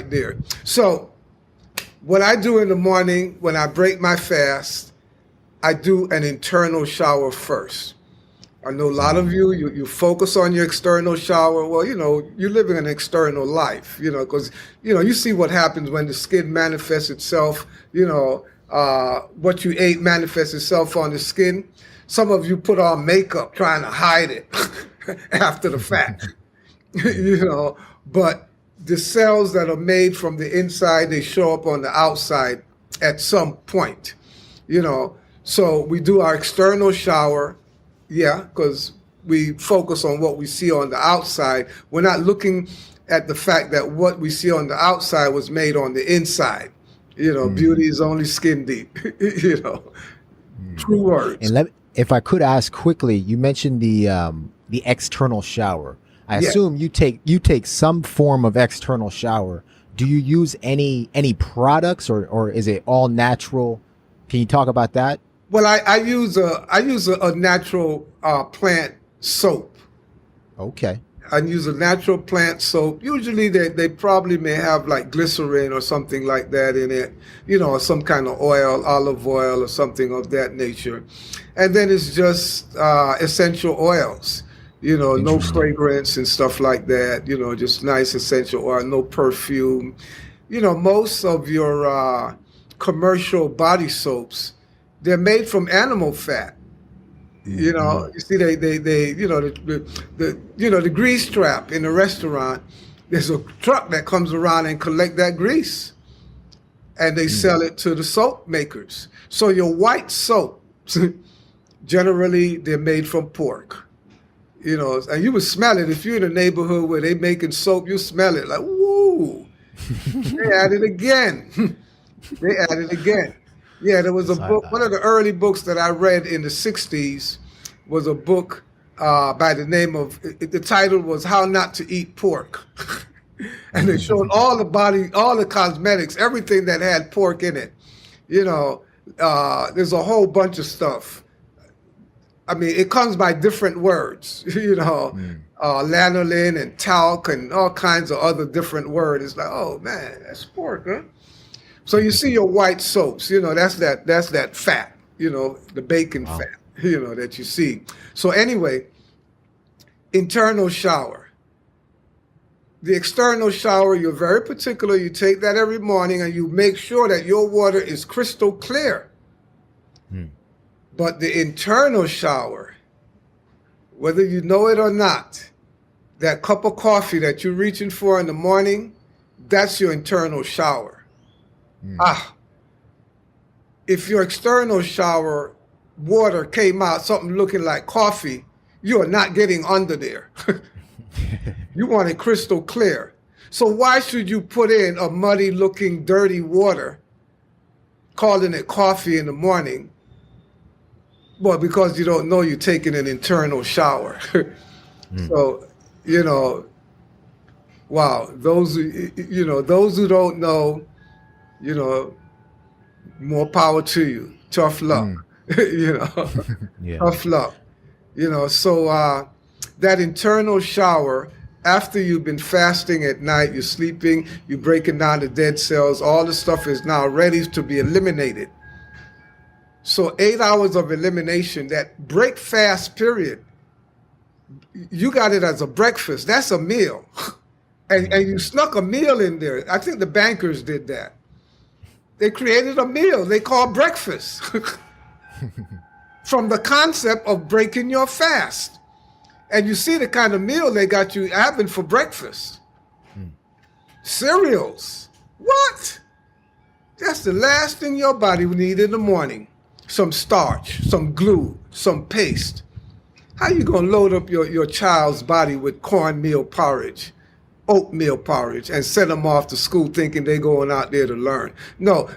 there. So what I do in the morning when I break my fast, I do an internal shower first. I know a lot of you focus on your external shower. Well, you're living an external life, because, you see what happens when the skin manifests itself, what you ate manifests itself on the skin. Some of you put on makeup trying to hide it after the fact, but the cells that are made from the inside, they show up on the outside at some point, So we do our external shower. Yeah, because we focus on what we see on the outside. We're not looking at the fact that what we see on the outside was made on the inside. Beauty is only skin deep, True words. And if I could ask quickly, you mentioned the external shower. I assume you take some form of external shower. Do you use any products or is it all natural? Can you talk about that? Well, I use a natural plant soap. Okay. I use a natural plant soap. Usually they probably may have like glycerin or something like that in it, or some kind of oil, olive oil or something of that nature. And then it's just essential oils, no fragrance and stuff like that, just nice essential oil, no perfume. Most of your commercial body soaps, they're made from animal fat. You see, they the grease trap in the restaurant. There's a truck that comes around and collect that grease, and they sell it to the soap makers. So your white soaps, generally they're made from pork. And you would smell it if you're in a neighborhood where they making soap. You smell it like, woo, they at it again. They at it again. Yeah, there was a book, one of the early books that I read in the 60s was a book by the name of, the title was How Not to Eat Pork. And they showed all the cosmetics, everything that had pork in it. There's a whole bunch of stuff. I mean, it comes by different words, lanolin and talc and all kinds of other different words. It's like, oh man, that's pork, huh? So you see your white soaps, that's that fat, the bacon fat, that you see. So anyway, internal shower. The external shower, you're very particular. You take that every morning and you make sure that your water is crystal clear. But the internal shower, whether you know it or not, that cup of coffee that you're reaching for in the morning, that's your internal shower. If your external shower water came out something looking like coffee, you are not getting under there. You want it crystal clear. So why should you put in a muddy looking dirty water, calling it coffee in the morning? Well, because you don't know you're taking an internal shower. So, wow, those who don't know, more power to you. Tough luck. Tough luck. So that internal shower, after you've been fasting at night, you're sleeping, you're breaking down the dead cells, all the stuff is now ready to be eliminated. So 8 hours of elimination, that break fast period, you got it as a breakfast. That's a meal. And you snuck a meal in there. I think the bankers did that. They created a meal they call breakfast from the concept of breaking your fast. And you see the kind of meal they got you having for breakfast. Cereals. What? That's the last thing your body would need in the morning. Some starch, some glue, some paste. How you gonna load up your child's body with cornmeal porridge, oatmeal porridge, and send them off to school thinking they're going out there to learn? No,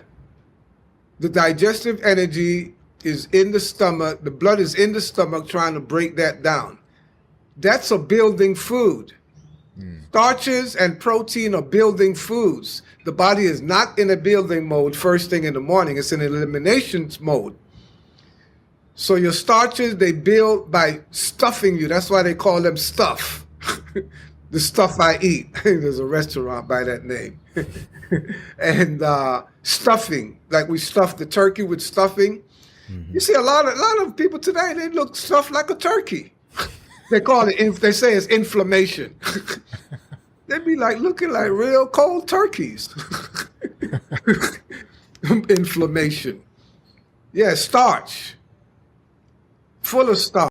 the digestive energy is in the stomach. The blood is in the stomach trying to break that down. That's a building food. Starches and protein are building foods. The body is not in a building mode first thing in the morning. It's in elimination mode. So your starches, they build by stuffing you. That's why they call them stuff. The stuff I eat. There's a restaurant by that name. And stuffing, like we stuff the turkey with stuffing. Mm-hmm. You see a lot of people today, they look stuffed like a turkey. They call it, they say it's inflammation. They be like looking like real cold turkeys. Inflammation. Yeah, starch. Full of starch.